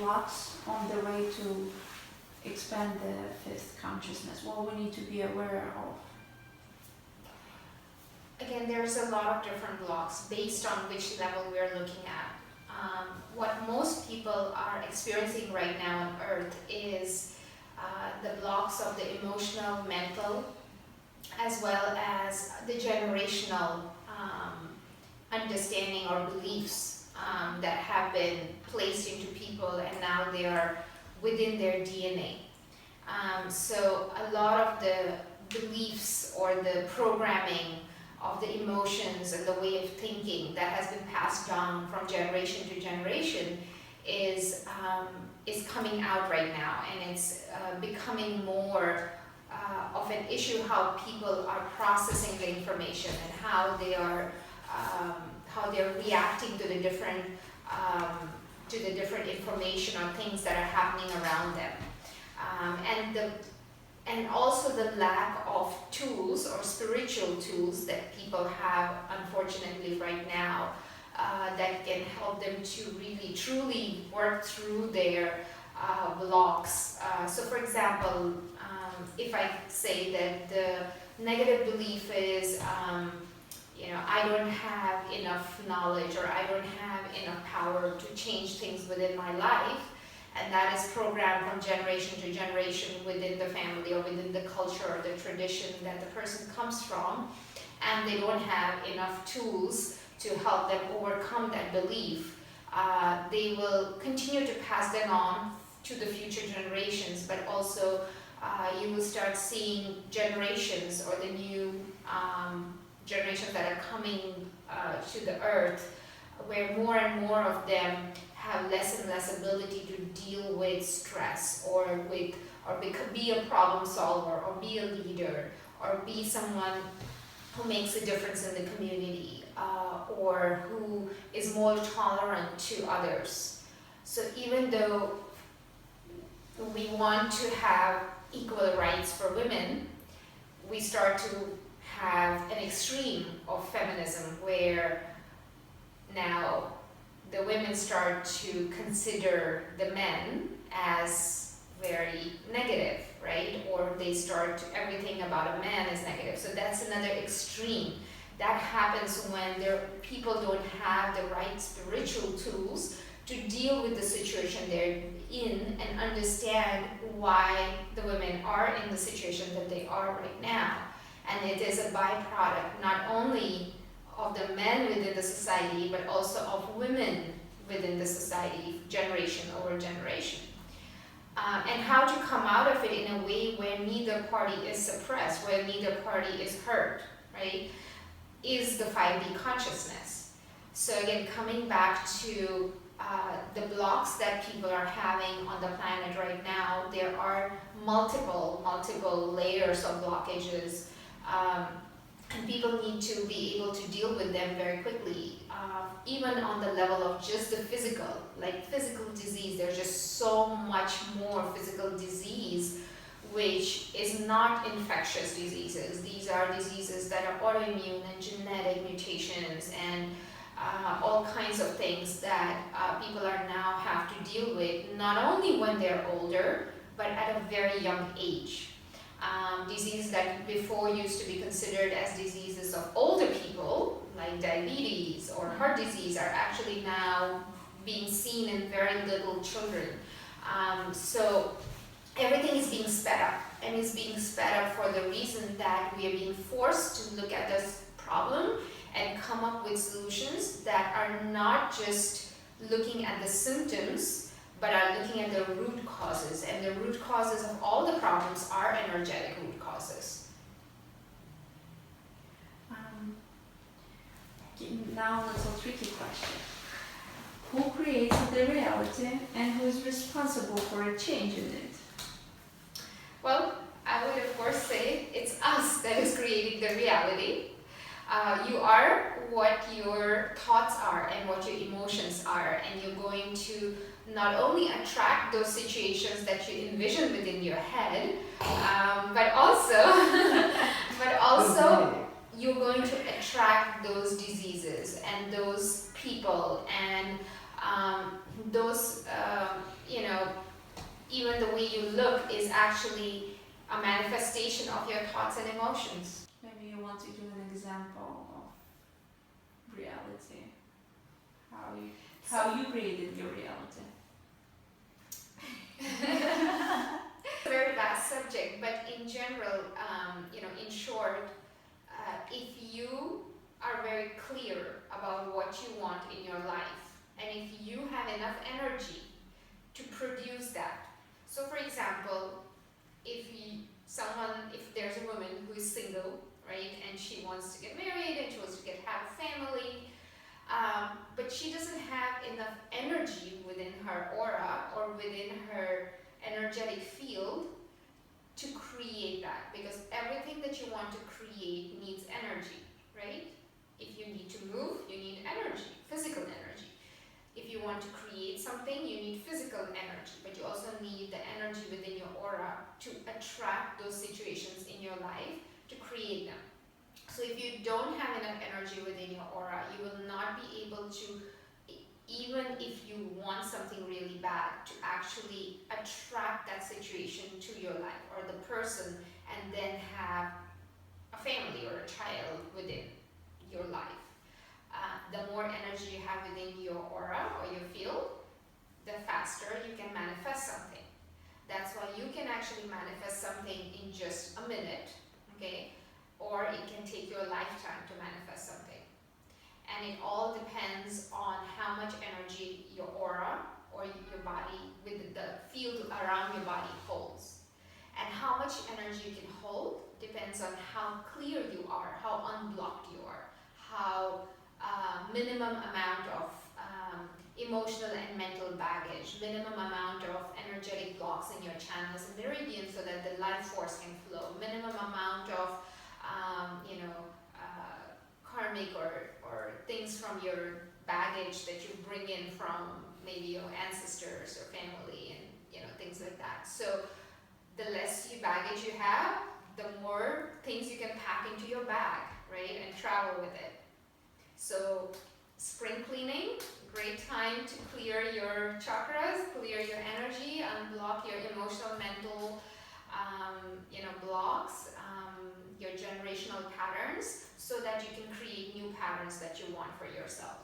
blocks on the way to expand the fifth consciousness? What we need to be aware of? Again, there's a lot of different blocks based on which level we're looking at. What most people are experiencing right now on Earth is the blocks of the emotional, mental, as well as the generational understanding or beliefs that have been placed into people, and now they are within their DNA. So a lot of the beliefs or the programming of the emotions and the way of thinking that has been passed down from generation to generation is coming out right now, and it's becoming more of an issue how people are processing the information and how they're reacting to the different information or things that are happening around them, and also the lack of tools or spiritual tools that people have, unfortunately, right now, that can help them to really truly work through their blocks. So for example, if I say that the negative belief is, I don't have enough knowledge, or I don't have enough power to change things within my life, and that is programmed from generation to generation within the family or within the culture or the tradition that the person comes from, and they don't have enough tools to help them overcome that belief, they will continue to pass them on to the future generations, but also you will start seeing generations or the new generations that are coming to the earth, where more and more of them have less and less ability to deal with stress or be a problem solver or be a leader or be someone who makes a difference in the community or who is more tolerant to others. So even though we want to have equal rights for women, we start to have an extreme of feminism where now the women start to consider the men as very negative, right? Or they start everything about a man is negative. So that's another extreme. That happens when people don't have the right spiritual tools to deal with the situation they're in and understand why the women are in the situation that they are right now. And it is a byproduct not only of the men within the society, but also of women within the society, generation over generation. And how to come out of it in a way where neither party is suppressed, where neither party is hurt, right, is the 5D consciousness. So again, coming back to the blocks that people are having on the planet right now, there are multiple layers of blockages, and people need to be able to deal with them very quickly. Even on the level of just the physical, like physical disease, there's just so much more physical disease which is not infectious diseases. These are diseases that are autoimmune and genetic mutations and all kinds of things that people are now have to deal with, not only when they're older, but at a very young age. Diseases that before used to be considered as diseases of older people, like diabetes or heart disease, are actually now being seen in very little children. So everything is being sped up, and is being sped up for the reason that we are being forced to look at this problem and come up with solutions that are not just looking at the symptoms, but are looking at the root causes. And the root causes of all the problems are energetic root causes. Now a little tricky question. Who creates the reality and who is responsible for a change in it? Well, I would of course say it's us that is creating the reality. You are what your thoughts are and what your emotions are, and you're going to not only attract those situations that you envision within your head, but also you're going to attract those diseases and those people and those you know, even the way you look is actually a manifestation of your thoughts and emotions. Maybe you want to give an example of reality. How you created your reality. It's a very vast subject, but in general, in short, if you are very clear about what you want in your life, and if you have enough energy to produce that. So for example, if there's a woman who is single, right, and she wants to get married and she wants to have a family, but she doesn't have enough energy within her aura or within her energetic field to create that, because everything that you want to create needs energy, right? If you need to move, you need energy, physical energy. If you want to create something, you need physical energy, but you also need the energy within your aura to attract those situations in your life to create them. So if you don't have enough energy within your aura, you will not be able to, even if you want something really bad, to actually attract that situation to your life or the person, and then have a family or a child within your life. The more energy you have within your aura or your field, the faster you can manifest something. That's why you can actually manifest something in just a minute, okay? Or it can take you a lifetime to manifest something. And it all depends on how much energy your aura or your body, with the field around your body, holds. And how much energy you can hold depends on how clear you are, how unblocked you are, how minimum amount of emotional and mental baggage, minimum amount of energetic blocks in your channels and meridians so that the life force can flow, minimum amount of karmic or things from your baggage that you bring in from maybe your ancestors or family and things like that. So the less baggage you have, the more things you can pack into your bag, right, and travel with it. So spring cleaning, great time to clear your chakras, clear your energy, unblock your emotional, mental, blocks, your generational patterns, so that you can create new patterns that you want for yourself.